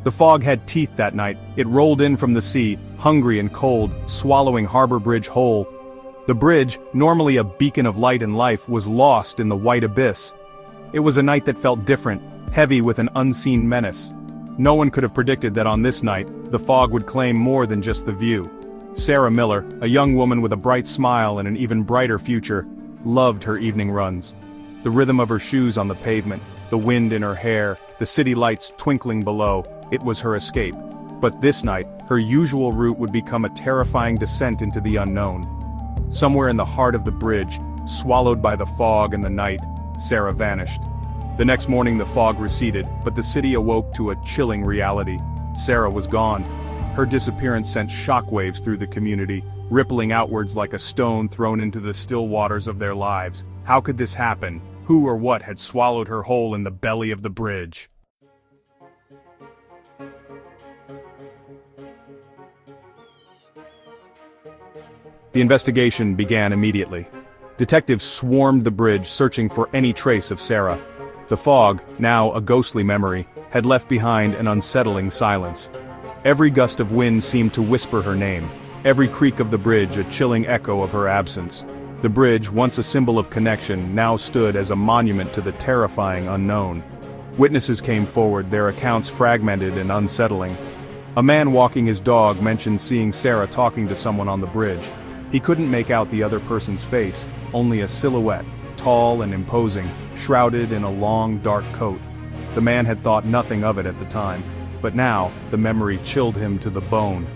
The fog had teeth that night. It rolled in from the sea, hungry and cold, swallowing Harbor Bridge whole. The bridge, normally a beacon of light and life, was lost in the white abyss. It was a night that felt different, heavy with an unseen menace. No one could have predicted that on this night, the fog would claim more than just the view. Sarah Miller, a young woman with a bright smile and an even brighter future, loved her evening runs. The rhythm of her shoes on the pavement, the wind in her hair, the city lights twinkling below, it was her escape. But this night, her usual route would become a terrifying descent into the unknown. Somewhere in the heart of the bridge, swallowed by the fog and the night, Sarah vanished. The next morning the fog receded, but the city awoke to a chilling reality. Sarah was gone. Her disappearance sent shockwaves through the community, rippling outwards like a stone thrown into the still waters of their lives. How could this happen? Who or what had swallowed her whole in the belly of the bridge? The investigation began immediately. Detectives swarmed the bridge searching for any trace of Sarah. The fog, now a ghostly memory, had left behind an unsettling silence. Every gust of wind seemed to whisper her name, every creak of the bridge a chilling echo of her absence. The bridge, once a symbol of connection, now stood as a monument to the terrifying unknown. Witnesses came forward, their accounts fragmented and unsettling. A man walking his dog mentioned seeing Sarah talking to someone on the bridge. He couldn't make out the other person's face, only a silhouette, tall and imposing, shrouded in a long, dark coat. The man had thought nothing of it at the time, but now, the memory chilled him to the bone.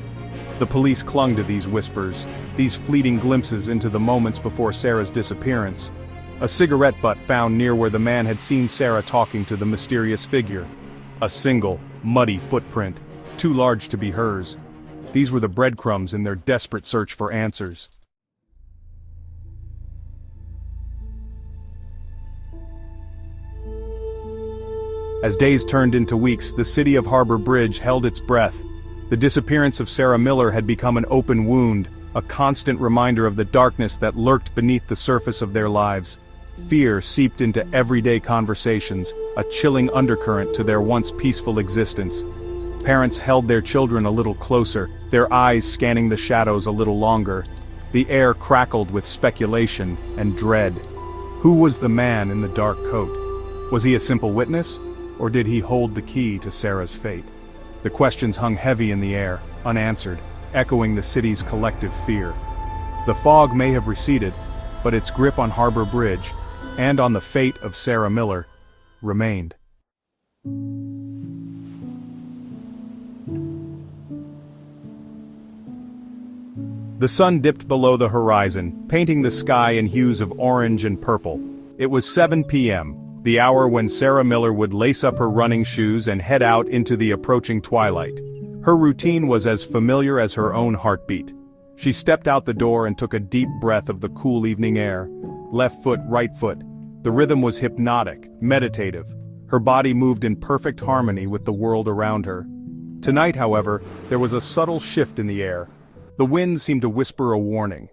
The police clung to these whispers, these fleeting glimpses into the moments before Sarah's disappearance. A cigarette butt found near where the man had seen Sarah talking to the mysterious figure. A single, muddy footprint, too large to be hers. These were the breadcrumbs in their desperate search for answers. As days turned into weeks, the city of Harbor Bridge held its breath. The disappearance of Sarah Miller had become an open wound, a constant reminder of the darkness that lurked beneath the surface of their lives. Fear seeped into everyday conversations, a chilling undercurrent to their once peaceful existence. Parents held their children a little closer, their eyes scanning the shadows a little longer. The air crackled with speculation and dread. Who was the man in the dark coat? Was he a simple witness, or did he hold the key to Sarah's fate? The questions hung heavy in the air, unanswered, echoing the city's collective fear. The fog may have receded, but its grip on Harbor Bridge, and on the fate of Sarah Miller, remained. The sun dipped below the horizon, painting the sky in hues of orange and purple. It was 7 p.m., the hour when Sarah Miller would lace up her running shoes and head out into the approaching twilight. Her routine was as familiar as her own heartbeat. She stepped out the door and took a deep breath of the cool evening air. Left foot, right foot. The rhythm was hypnotic, meditative. Her body moved in perfect harmony with the world around her. Tonight, however, there was a subtle shift in the air. The wind seemed to whisper a warning.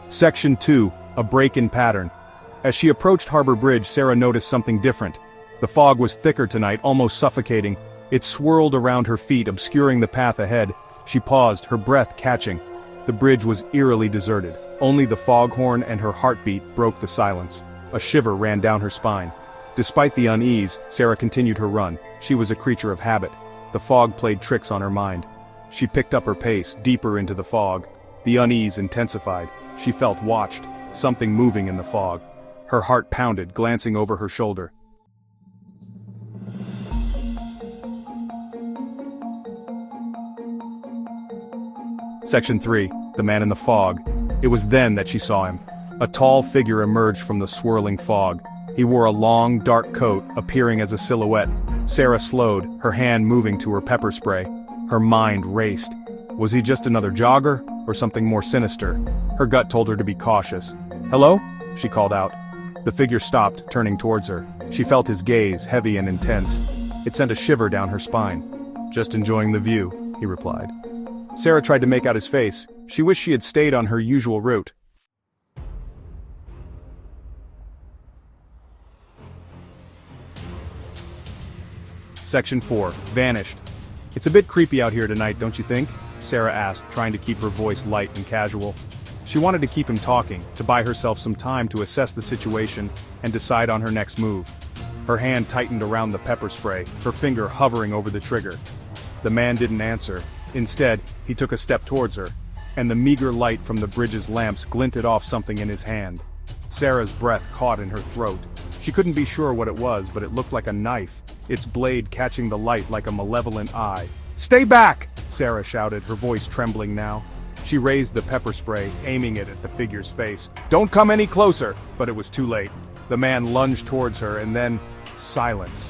Section 2, a break in pattern. As she approached Harbor Bridge, Sarah noticed something different. The fog was thicker tonight, almost suffocating. It swirled around her feet, obscuring the path ahead. She paused, her breath catching. The bridge was eerily deserted. Only the foghorn and her heartbeat broke the silence. A shiver ran down her spine. Despite the unease, Sarah continued her run. She was a creature of habit. The fog played tricks on her mind. She picked up her pace, deeper into the fog. The unease intensified. She felt watched, something moving in the fog. Her heart pounded, glancing over her shoulder. Section 3, the man in the fog. It was then that she saw him. A tall figure emerged from the swirling fog. He wore a long, dark coat, appearing as a silhouette. Sarah slowed, her hand moving to her pepper spray. Her mind raced. Was he just another jogger, or something more sinister? Her gut told her to be cautious. "Hello?" she called out. The figure stopped, turning towards her. She felt his gaze, heavy and intense. It sent a shiver down her spine. "Just enjoying the view," he replied. Sarah tried to make out his face. She wished she had stayed on her usual route. Section 4, Vanished. It's a bit creepy out here tonight, don't you think? Sarah asked, trying to keep her voice light and casual. She wanted to keep him talking, to buy herself some time to assess the situation and decide on her next move. Her hand tightened around the pepper spray, her finger hovering over the trigger. The man didn't answer. Instead, he took a step towards her, and the meager light from the bridge's lamps glinted off something in his hand. Sarah's breath caught in her throat. She couldn't be sure what it was, but it looked like a knife, its blade catching the light like a malevolent eye. "Stay back!" Sarah shouted, her voice trembling now. She raised the pepper spray, aiming it at the figure's face. "Don't come any closer!" But it was too late. The man lunged towards her, and then silence.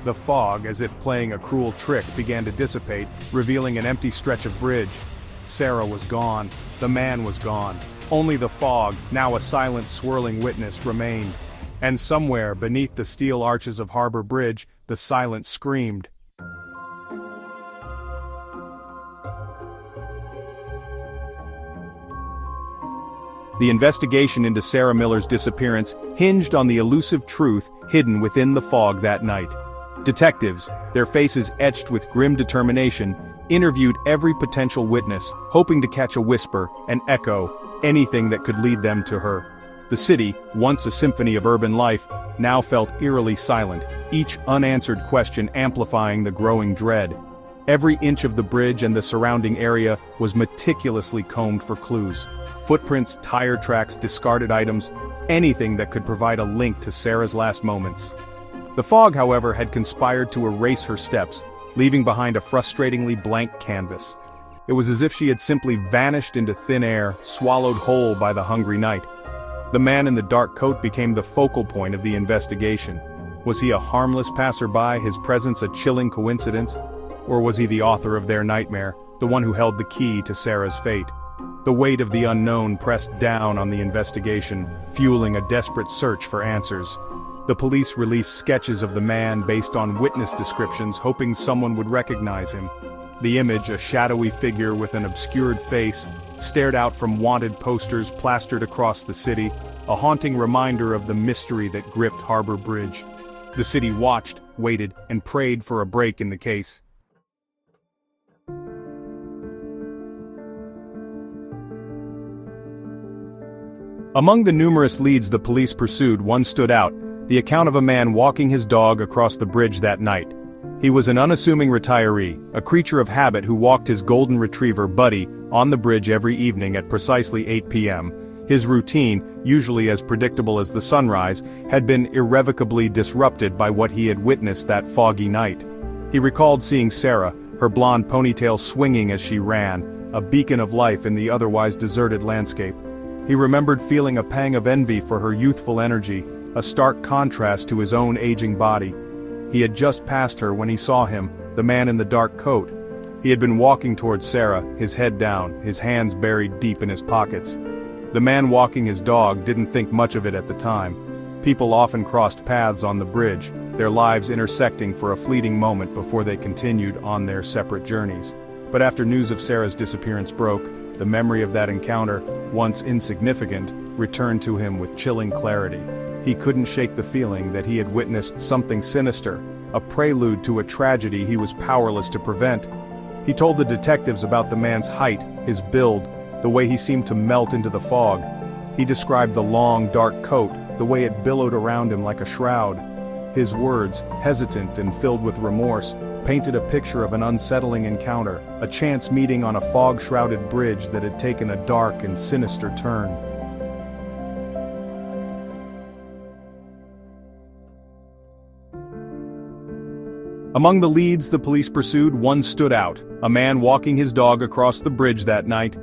The fog, as if playing a cruel trick, began to dissipate, revealing an empty stretch of bridge. Sarah was gone. The man was gone. Only the fog, now a silent, swirling witness, remained. And somewhere, beneath the steel arches of Harbor Bridge, the silence screamed. The investigation into Sarah Miller's disappearance hinged on the elusive truth hidden within the fog that night. Detectives, their faces etched with grim determination, interviewed every potential witness, hoping to catch a whisper, an echo, anything that could lead them to her. The city, once a symphony of urban life, now felt eerily silent, each unanswered question amplifying the growing dread. Every inch of the bridge and the surrounding area was meticulously combed for clues. Footprints, tire tracks, discarded items, anything that could provide a link to Sarah's last moments. The fog, however, had conspired to erase her steps, leaving behind a frustratingly blank canvas. It was as if she had simply vanished into thin air, swallowed whole by the hungry night. The man in the dark coat became the focal point of the investigation. Was he a harmless passerby, his presence a chilling coincidence? Or was he the author of their nightmare, the one who held the key to Sarah's fate? The weight of the unknown pressed down on the investigation, fueling a desperate search for answers. The police released sketches of the man based on witness descriptions, hoping someone would recognize him. The image, a shadowy figure with an obscured face, stared out from wanted posters plastered across the city, a haunting reminder of the mystery that gripped Harbor Bridge. The city watched, waited, and prayed for a break in the case. Among the numerous leads the police pursued, one stood out, the account of a man walking his dog across the bridge that night. He was an unassuming retiree, a creature of habit who walked his golden retriever, Buddy, on the bridge every evening at precisely 8 p.m. His routine, usually as predictable as the sunrise, had been irrevocably disrupted by what he had witnessed that foggy night. He recalled seeing Sarah, her blonde ponytail swinging as she ran, a beacon of life in the otherwise deserted landscape. He remembered feeling a pang of envy for her youthful energy, a stark contrast to his own aging body. He had just passed her when he saw him, the man in the dark coat. He had been walking towards Sarah, his head down, his hands buried deep in his pockets. The man walking his dog didn't think much of it at the time. People often crossed paths on the bridge, their lives intersecting for a fleeting moment before they continued on their separate journeys. But after news of Sarah's disappearance broke, the memory of that encounter, once insignificant, returned to him with chilling clarity. He couldn't shake the feeling that he had witnessed something sinister, a prelude to a tragedy he was powerless to prevent. He told the detectives about the man's height, his build, the way he seemed to melt into the fog. He described the long, dark coat, the way it billowed around him like a shroud. His words, hesitant and filled with remorse, painted a picture of an unsettling encounter, a chance meeting on a fog-shrouded bridge that had taken a dark and sinister turn. Among the leads the police pursued, one stood out, a man walking his dog across the bridge that night.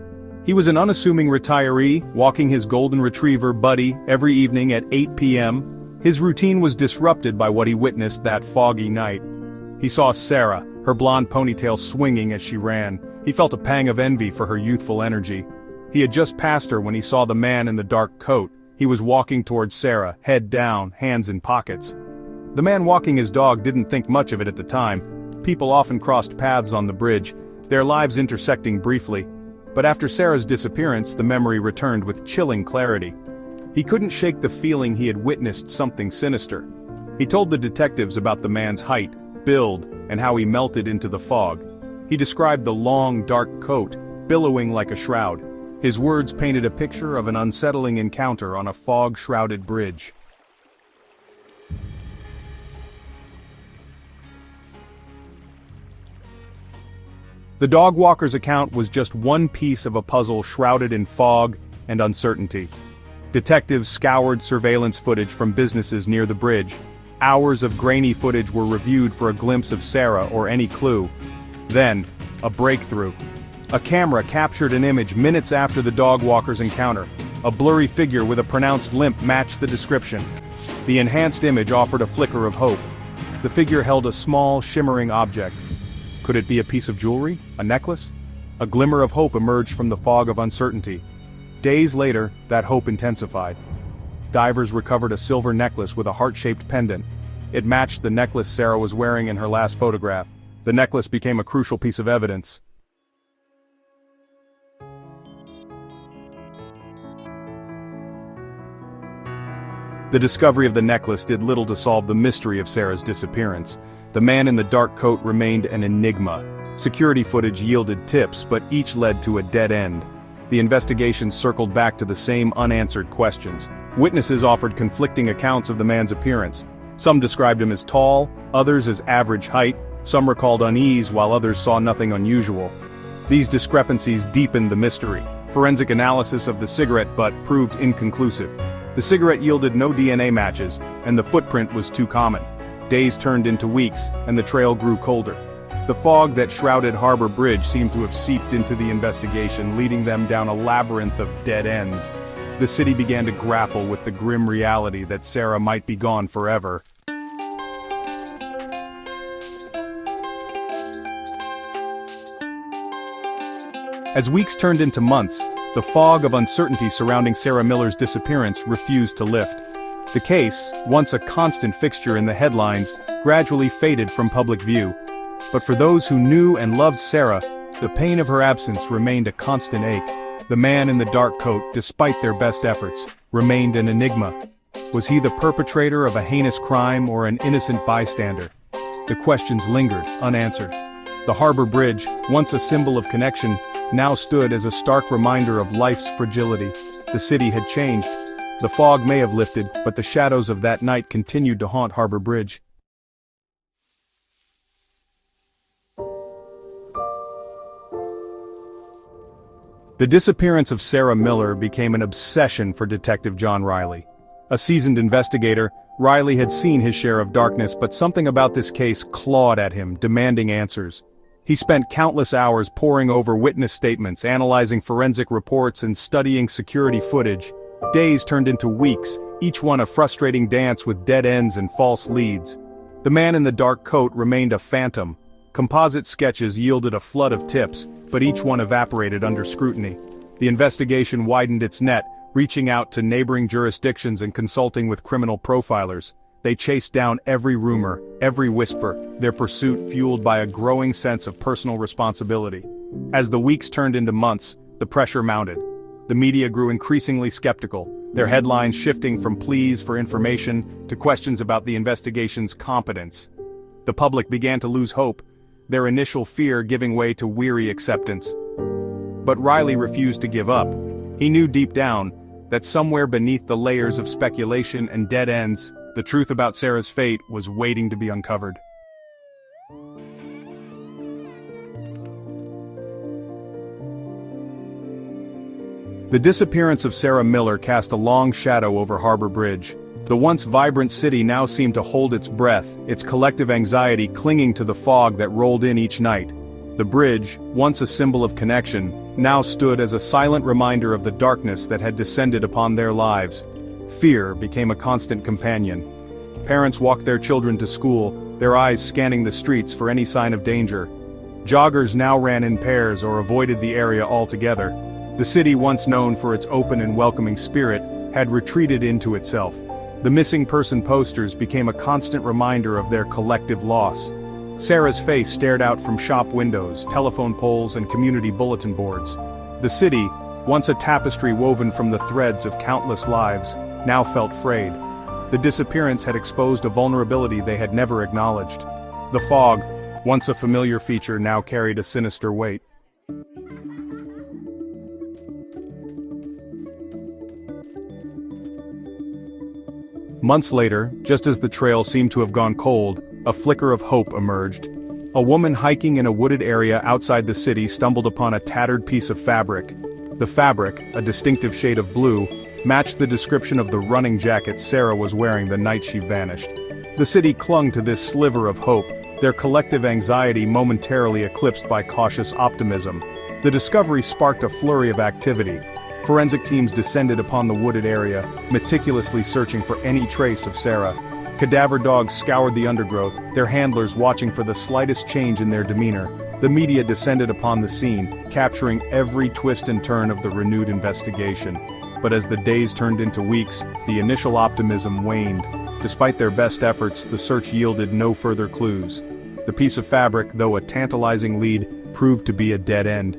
He was an unassuming retiree, walking his golden retriever, Buddy, every evening at 8 p.m. His routine was disrupted by what he witnessed that foggy night. He saw Sarah, her blonde ponytail swinging as she ran. He felt a pang of envy for her youthful energy. He had just passed her when he saw the man in the dark coat. He was walking towards Sarah, head down, hands in pockets. The man walking his dog didn't think much of it at the time. People often crossed paths on the bridge, their lives intersecting briefly. But after Sarah's disappearance, the memory returned with chilling clarity. He couldn't shake the feeling he had witnessed something sinister. He told the detectives about the man's height, build, and how he melted into the fog. He described the long, dark coat, billowing like a shroud. His words painted a picture of an unsettling encounter on a fog-shrouded bridge. The dog walker's account was just one piece of a puzzle shrouded in fog and uncertainty. Detectives scoured surveillance footage from businesses near the bridge. Hours of grainy footage were reviewed for a glimpse of Sarah or any clue. Then, a breakthrough. A camera captured an image minutes after the dog walker's encounter. A blurry figure with a pronounced limp matched the description. The enhanced image offered a flicker of hope. The figure held a small, shimmering object. Could it be a piece of jewelry? A necklace? A glimmer of hope emerged from the fog of uncertainty. Days later, that hope intensified. Divers recovered a silver necklace with a heart-shaped pendant. It matched the necklace Sarah was wearing in her last photograph. The necklace became a crucial piece of evidence. The discovery of the necklace did little to solve the mystery of Sarah's disappearance. The man in the dark coat remained an enigma. Security footage yielded tips, but each led to a dead end. The investigation circled back to the same unanswered questions. Witnesses offered conflicting accounts of the man's appearance. Some described him as tall, others as average height, some recalled unease while others saw nothing unusual. These discrepancies deepened the mystery. Forensic analysis of the cigarette butt proved inconclusive. The cigarette yielded no DNA matches, and the footprint was too common. Days turned into weeks, and the trail grew colder. The fog that shrouded Harbor Bridge seemed to have seeped into the investigation, leading them down a labyrinth of dead ends. The city began to grapple with the grim reality that Sarah might be gone forever. As weeks turned into months, the fog of uncertainty surrounding Sarah Miller's disappearance refused to lift. The case, once a constant fixture in the headlines, gradually faded from public view. But for those who knew and loved Sarah, the pain of her absence remained a constant ache. The man in the dark coat, despite their best efforts, remained an enigma. Was he the perpetrator of a heinous crime or an innocent bystander? The questions lingered, unanswered. The Harbor Bridge, once a symbol of connection, now stood as a stark reminder of life's fragility. The city had changed. The fog may have lifted, but the shadows of that night continued to haunt Harbor Bridge. The disappearance of Sarah Miller became an obsession for Detective John Riley. A seasoned investigator, Riley had seen his share of darkness, but something about this case clawed at him, demanding answers. He spent countless hours poring over witness statements, analyzing forensic reports, and studying security footage. Days turned into weeks, each one a frustrating dance with dead ends and false leads. The man in the dark coat remained a phantom. Composite sketches yielded a flood of tips, but each one evaporated under scrutiny. The investigation widened its net, reaching out to neighboring jurisdictions and consulting with criminal profilers. They chased down every rumor, every whisper, their pursuit fueled by a growing sense of personal responsibility. As the weeks turned into months, the pressure mounted. The media grew increasingly skeptical, their headlines shifting from pleas for information to questions about the investigation's competence. The public began to lose hope, their initial fear giving way to weary acceptance. But Riley refused to give up. He knew deep down that somewhere beneath the layers of speculation and dead ends, the truth about Sarah's fate was waiting to be uncovered. The disappearance of Sarah Miller cast a long shadow over Harbor Bridge. The once vibrant city now seemed to hold its breath, its collective anxiety clinging to the fog that rolled in each night. The bridge, once a symbol of connection, now stood as a silent reminder of the darkness that had descended upon their lives. Fear became a constant companion. Parents walked their children to school, their eyes scanning the streets for any sign of danger. Joggers now ran in pairs or avoided the area altogether. The city, once known for its open and welcoming spirit, had retreated into itself. The missing person posters became a constant reminder of their collective loss. Sarah's face stared out from shop windows, telephone poles, and community bulletin boards. The city, once a tapestry woven from the threads of countless lives, now felt frayed. The disappearance had exposed a vulnerability they had never acknowledged. The fog, once a familiar feature, now carried a sinister weight. Months later, just as the trail seemed to have gone cold, a flicker of hope emerged. A woman hiking in a wooded area outside the city stumbled upon a tattered piece of fabric. The fabric, a distinctive shade of blue, matched the description of the running jacket Sarah was wearing the night she vanished. The city clung to this sliver of hope, their collective anxiety momentarily eclipsed by cautious optimism. The discovery sparked a flurry of activity. Forensic teams descended upon the wooded area, meticulously searching for any trace of Sarah. Cadaver dogs scoured the undergrowth, their handlers watching for the slightest change in their demeanor. The media descended upon the scene, capturing every twist and turn of the renewed investigation. But as the days turned into weeks, the initial optimism waned. Despite their best efforts, the search yielded no further clues. The piece of fabric, though a tantalizing lead, proved to be a dead end.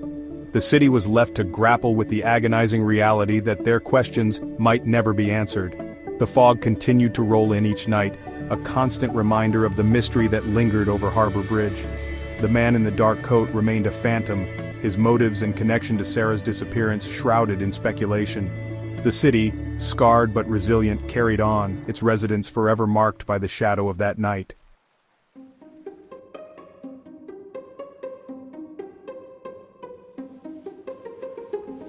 The city was left to grapple with the agonizing reality that their questions might never be answered. The fog continued to roll in each night, a constant reminder of the mystery that lingered over Harbor Bridge. The man in the dark coat remained a phantom, his motives and connection to Sarah's disappearance shrouded in speculation. The city, scarred but resilient, carried on, its residents forever marked by the shadow of that night.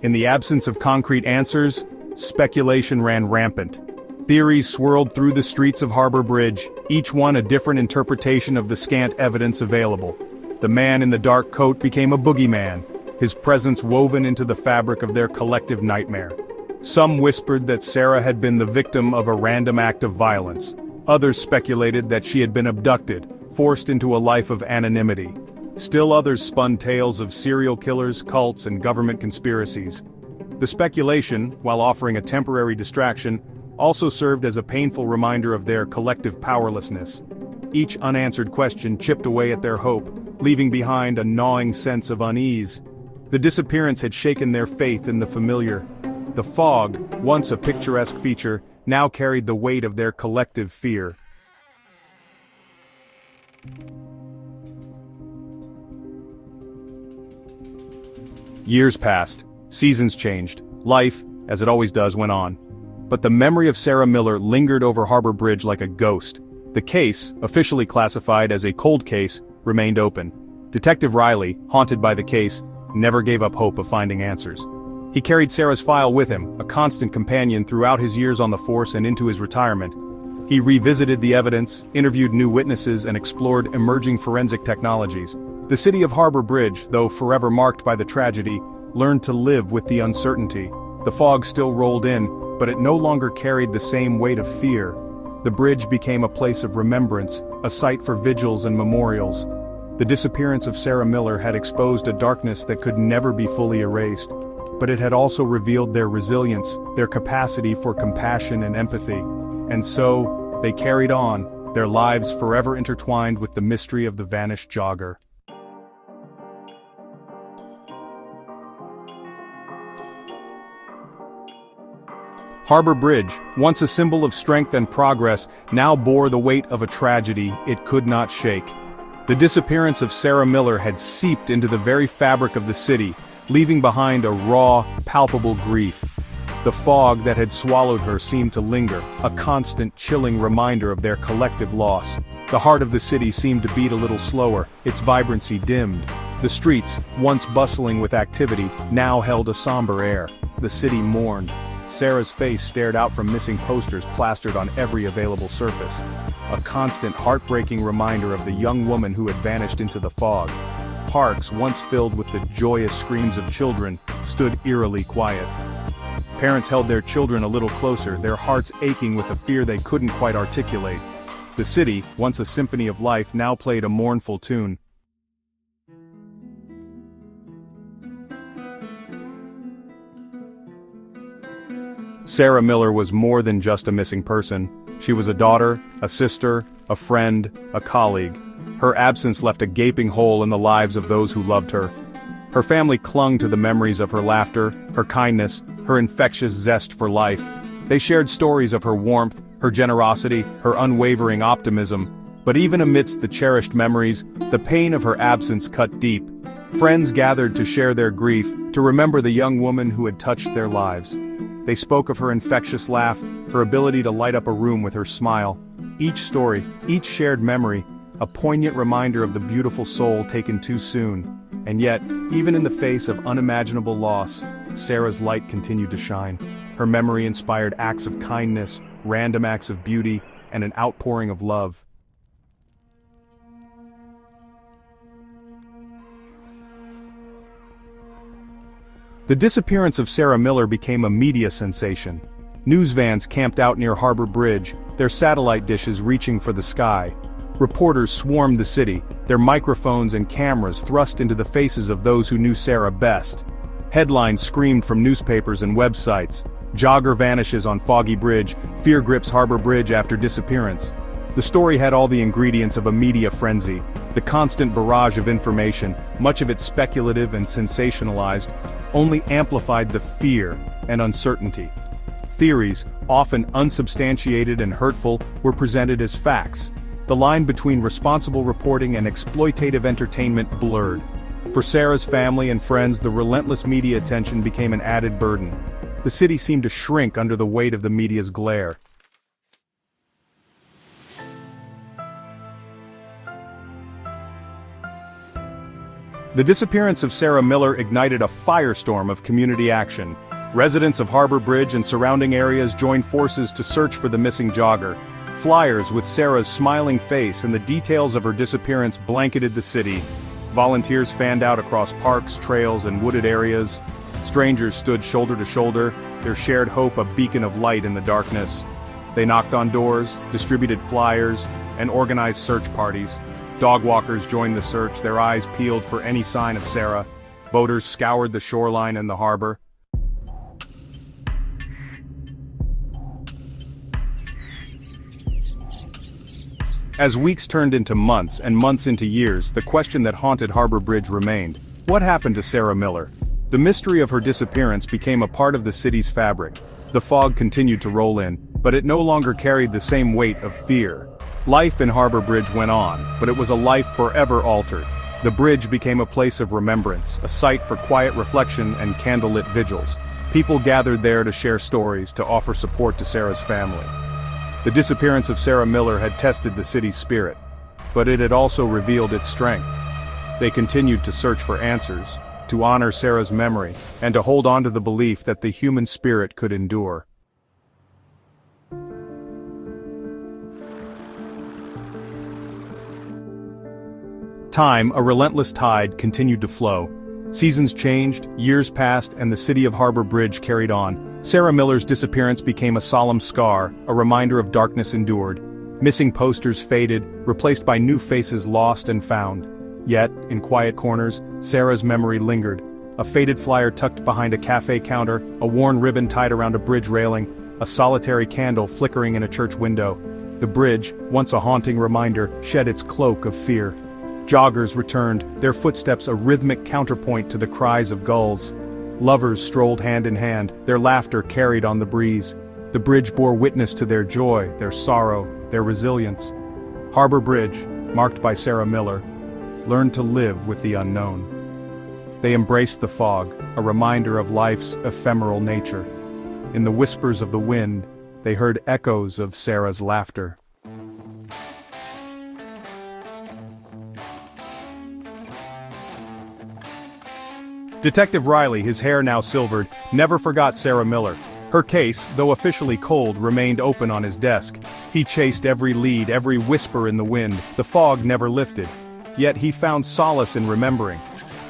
In the absence of concrete answers, speculation ran rampant. Theories swirled through the streets of Harbor Bridge, each one a different interpretation of the scant evidence available. The man in the dark coat became a boogeyman, his presence woven into the fabric of their collective nightmare. Some whispered that Sarah had been the victim of a random act of violence. Others speculated that she had been abducted, forced into a life of anonymity. Still others spun tales of serial killers, cults, and government conspiracies. The speculation, while offering a temporary distraction, also served as a painful reminder of their collective powerlessness. Each unanswered question chipped away at their hope, leaving behind a gnawing sense of unease. The disappearance had shaken their faith in the familiar. The fog, once a picturesque feature, now carried the weight of their collective fear. Years passed, seasons changed, life, as it always does, went on. But the memory of Sarah Miller lingered over Harbor Bridge like a ghost. The case, officially classified as a cold case, remained open. Detective Riley, haunted by the case, never gave up hope of finding answers. He carried Sarah's file with him, a constant companion throughout his years on the force and into his retirement. He revisited the evidence, interviewed new witnesses, and explored emerging forensic technologies. The city of Harbor Bridge, though forever marked by the tragedy, learned to live with the uncertainty. The fog still rolled in, but it no longer carried the same weight of fear. The bridge became a place of remembrance, a site for vigils and memorials. The disappearance of Sarah Miller had exposed a darkness that could never be fully erased, but it had also revealed their resilience, their capacity for compassion and empathy. And so, they carried on, their lives forever intertwined with the mystery of the vanished jogger. Harbor Bridge, once a symbol of strength and progress, now bore the weight of a tragedy it could not shake. The disappearance of Sarah Miller had seeped into the very fabric of the city, leaving behind a raw, palpable grief. The fog that had swallowed her seemed to linger, a constant, chilling reminder of their collective loss. The heart of the city seemed to beat a little slower, its vibrancy dimmed. The streets, once bustling with activity, now held a somber air. The city mourned. Sarah's face stared out from missing posters plastered on every available surface. A constant, heartbreaking reminder of the young woman who had vanished into the fog. Parks, once filled with the joyous screams of children, stood eerily quiet. Parents held their children a little closer, their hearts aching with a fear they couldn't quite articulate. The city, once a symphony of life, now played a mournful tune. Sarah Miller was more than just a missing person. She was a daughter, a sister, a friend, a colleague. Her absence left a gaping hole in the lives of those who loved her. Her family clung to the memories of her laughter, her kindness, her infectious zest for life. They shared stories of her warmth, her generosity, her unwavering optimism. But even amidst the cherished memories, the pain of her absence cut deep. Friends gathered to share their grief, to remember the young woman who had touched their lives. They spoke of her infectious laugh, her ability to light up a room with her smile. Each story, each shared memory, a poignant reminder of the beautiful soul taken too soon. And yet, even in the face of unimaginable loss, Sarah's light continued to shine. Her memory inspired acts of kindness, random acts of beauty, and an outpouring of love. The disappearance of Sarah Miller became a media sensation. News vans camped out near Harbor Bridge, their satellite dishes reaching for the sky. Reporters swarmed the city, their microphones and cameras thrust into the faces of those who knew Sarah best. Headlines screamed from newspapers and websites. Jogger vanishes on Foggy Bridge, fear grips Harbor Bridge after disappearance. The story had all the ingredients of a media frenzy. The constant barrage of information, much of it speculative and sensationalized, only amplified the fear and uncertainty. Theories, often unsubstantiated and hurtful, were presented as facts. The line between responsible reporting and exploitative entertainment blurred. For Sarah's family and friends, the relentless media attention became an added burden. The city seemed to shrink under the weight of the media's glare. The disappearance of Sarah Miller ignited a firestorm of community action. Residents of Harbor Bridge and surrounding areas joined forces to search for the missing jogger. Flyers with Sarah's smiling face and the details of her disappearance blanketed the city. Volunteers fanned out across parks, trails, and wooded areas. Strangers stood shoulder to shoulder, their shared hope a beacon of light in the darkness. They knocked on doors, distributed flyers, and organized search parties. Dog walkers joined the search, their eyes peeled for any sign of Sarah. Boaters scoured the shoreline and the harbor. As weeks turned into months and months into years, the question that haunted Harbor Bridge remained. What happened to Sarah Miller? The mystery of her disappearance became a part of the city's fabric. The fog continued to roll in, but it no longer carried the same weight of fear. Life in Harbor Bridge went on, but it was a life forever altered. The bridge became a place of remembrance, a site for quiet reflection and candlelit vigils. People gathered there to share stories, to offer support to Sarah's family. The disappearance of Sarah Miller had tested the city's spirit, but it had also revealed its strength. They continued to search for answers, to honor Sarah's memory, and to hold on to the belief that the human spirit could endure. Time, a relentless tide, continued to flow. Seasons changed, years passed, and the city of Harbor Bridge carried on. Sarah Miller's disappearance became a solemn scar, a reminder of darkness endured. Missing posters faded, replaced by new faces lost and found. Yet, in quiet corners, Sarah's memory lingered. A faded flyer tucked behind a cafe counter, a worn ribbon tied around a bridge railing, a solitary candle flickering in a church window. The bridge, once a haunting reminder, shed its cloak of fear. Joggers returned, their footsteps a rhythmic counterpoint to the cries of gulls. Lovers strolled hand in hand, their laughter carried on the breeze. The bridge bore witness to their joy, their sorrow, their resilience. Harbor Bridge, marked by Sarah Miller, learned to live with the unknown. They embraced the fog, a reminder of life's ephemeral nature. In the whispers of the wind, they heard echoes of Sarah's laughter. Detective Riley, his hair now silvered, never forgot Sarah Miller. Her case, though officially cold, remained open on his desk. He chased every lead, every whisper in the wind. The fog never lifted. Yet he found solace in remembering.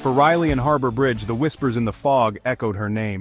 For Riley and Harbor Bridge, the whispers in the fog echoed her name.